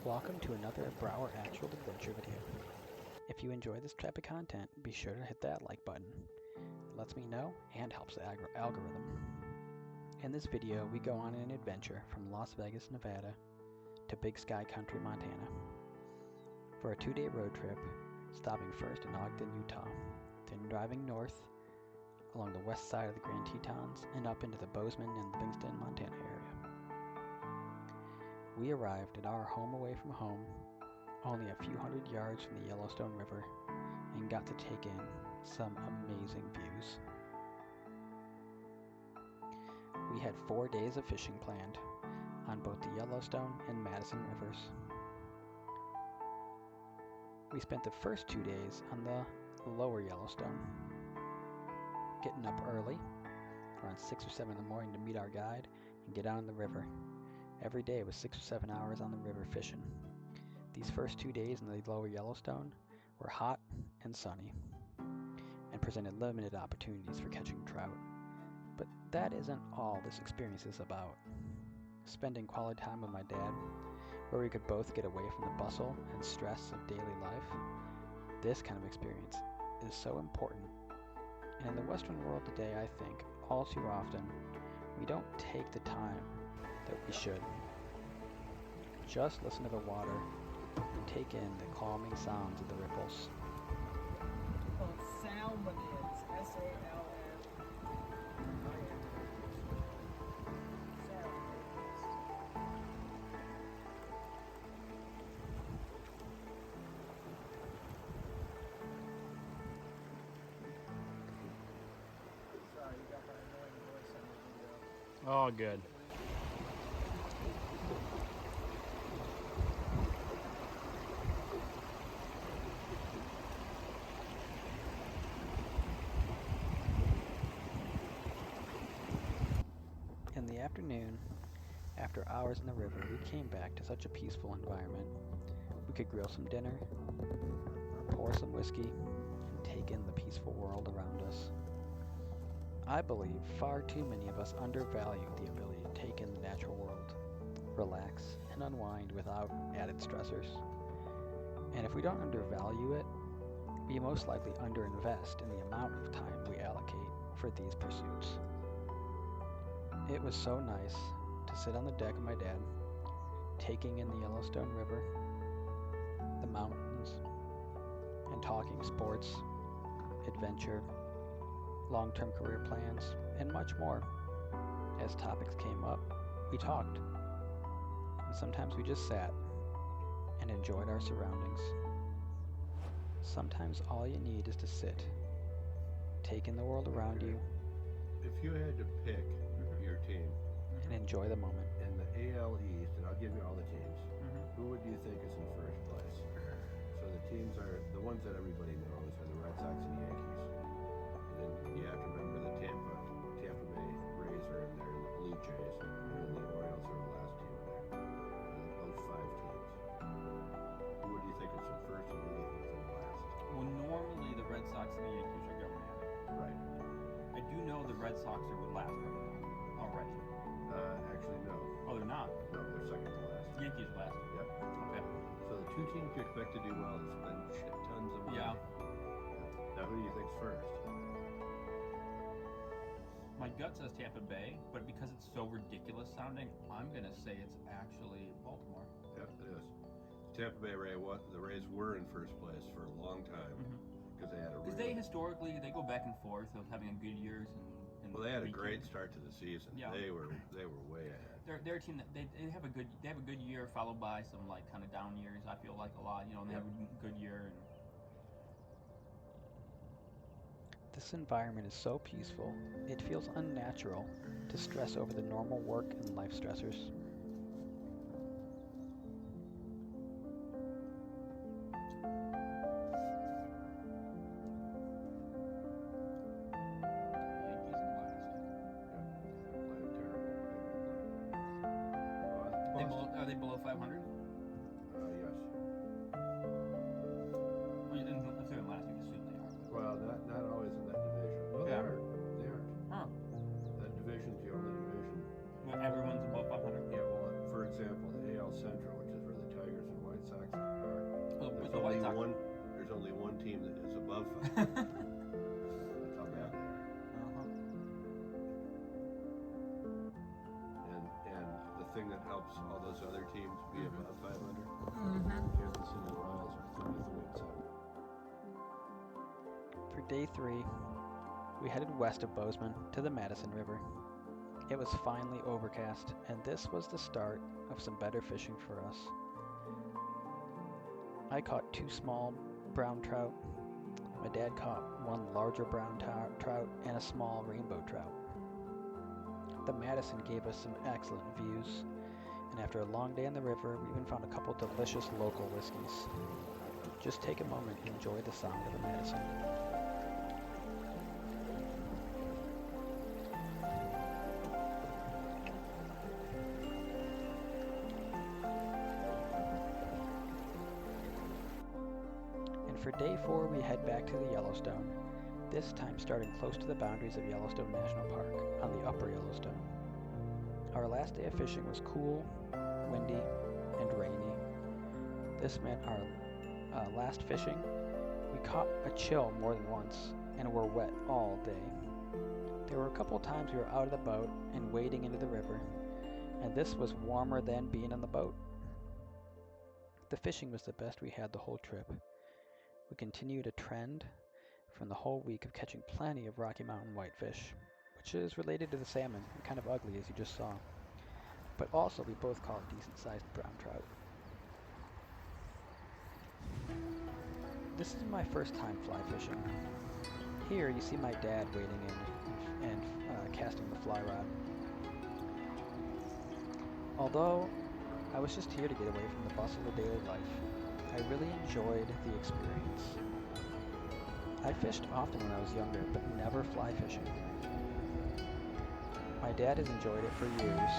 Welcome to another Brower Actual Adventure video. If you enjoy this type of content, be sure to hit that like button. It lets me know and helps the algorithm. In this video, we go on an adventure from Las Vegas, Nevada to Big Sky Country, Montana for a 2-day road trip, stopping first in Ogden, Utah, then driving north along the west side of the Grand Tetons and up into the Bozeman and Livingston, Montana area. We arrived at our home away from home, only a few hundred yards from the Yellowstone River, and got to take in some amazing views. We had 4 days of fishing planned on both the Yellowstone and Madison Rivers. We spent the first 2 days on the lower Yellowstone, getting up early, around 6 or 7 in the morning to meet our guide and get out on the river. Every day was 6 or 7 hours on the river fishing. These first 2 days in the lower Yellowstone were hot and sunny and presented limited opportunities for catching trout. But that isn't all this experience is about. Spending quality time with my dad, where we could both get away from the bustle and stress of daily life, this kind of experience is so important. And in the Western world today, I think, all too often, we don't take the time that we should. Just listen to the water and take in the calming sounds of the ripples. Well, it's Salmonids, S-A-L-M. Sorry, you got my annoying voice on the video. Oh, good. In the afternoon, after hours in the river, we came back to such a peaceful environment. We could grill some dinner, pour some whiskey, and take in the peaceful world around us. I believe far too many of us undervalue the ability to take in the natural world, relax, and unwind without added stressors. And if we don't undervalue it, we most likely underinvest in the amount of time we allocate for these pursuits. It was so nice to sit on the deck of my dad, taking in the Yellowstone River, the mountains, and talking sports, adventure, long-term career plans, and much more. As topics came up, we talked, and sometimes we just sat and enjoyed our surroundings. Sometimes all you need is to sit, take in the world around you, if you had to pick your team and enjoy the moment. in the AL East, and I'll give you all the teams, who would you think is in first place? So the teams are the ones that everybody knows are the Red Sox and Yankees. And then you have to remember the Tampa Bay Rays are in there, and the Blue Jays, and the Orioles are the last team in there. Those 5 teams. Who would you think is in first, and who do you think is in last? Well, normally the Red Sox and the Yankees are going at it. Right. I do know the Red Sox are with last right now already. Actually, no. Oh, they're not. No, they're second to last. The Yankees are last. Yep. Okay. So the 2 teams you expect to do well and spend shit tons of money. Yeah. Now, who do you think's first? My gut says Tampa Bay, but because it's so ridiculous sounding, I'm gonna say it's actually Baltimore. Yep, it is. Tampa Bay the Rays were in first place for a long time because they had a Because they historically go back and forth of having a good years and well, they had a weak great years. start to the season. Yeah. They were way ahead. They're a team that they have a good year followed by some like kind of down years. I feel like a lot, and they have a good year. And This environment is so peaceful, it feels unnatural to stress over the normal work and life stressors. Yankees are last. Yep. They're playing terrible. Are they below 500? Yes. Well, if they're in last, you can assume they are. Well, not always in that division. Well, Yeah. they are. Huh. That division's the only division. Well, everyone's above 500. Yeah, well, for example, the AL Central, which is where the Tigers and That's how bad they are. And the thing that helps all those other teams be above 500, Kansas City Royals are 33-7. For day 3, we headed west of Bozeman to the Madison River. It was finally overcast, and this was the start of some better fishing for us. I caught 2 small brown trout. My dad caught 1 larger brown trout and a small rainbow trout. The Madison gave us some excellent views, and after a long day on the river, we even found a couple delicious local whiskeys. Just take a moment and enjoy the sound of the Madison. For day 4, we head back to the Yellowstone, this time starting close to the boundaries of Yellowstone National Park on the upper Yellowstone. Our last day of fishing was cool, windy, and rainy. This meant our last fishing, we caught a chill more than once and were wet all day. There were a couple times we were out of the boat and wading into the river, and this was warmer than being on the boat. The fishing was the best we had the whole trip. We continued a trend from the whole week of catching plenty of Rocky Mountain whitefish, which is related to the salmon and kind of ugly as you just saw. But also we both caught decent-sized brown trout. This is my first time fly fishing. Here you see my dad wading in and casting the fly rod. Although I was just here to get away from the bustle of daily life, I really enjoyed the experience. I fished often when I was younger, but never fly fishing. My dad has enjoyed it for years,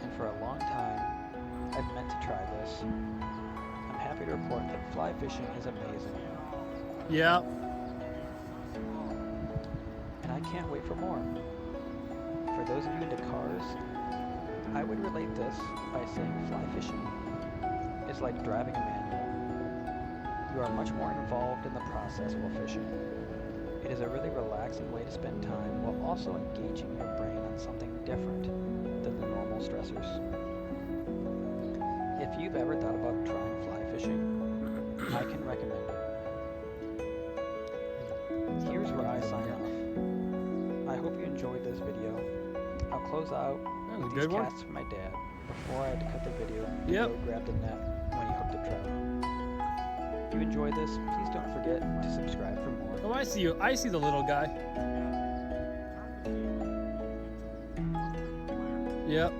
and for a long time, I've meant to try this. I'm happy to report that fly fishing is amazing. Yeah. And I can't wait for more. For those of you into cars, I would relate this by saying fly fishing is like driving a manual. You are much more involved in the process while fishing. It is a really relaxing way to spend time while also engaging your brain on something different than the normal stressors. If you've ever thought about trying fly fishing, I can recommend it. Here's where I sign off. I hope you enjoyed this video. I'll close out with these casts from my dad before I had to cut the video to go grab the net when he hooked a trout. If you enjoyed this, please don't forget to subscribe for more. Oh, I see you. I see the little guy. Yep.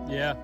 Yeah.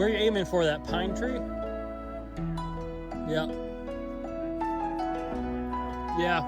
Where are you aiming for? That pine tree? Yeah. Yeah.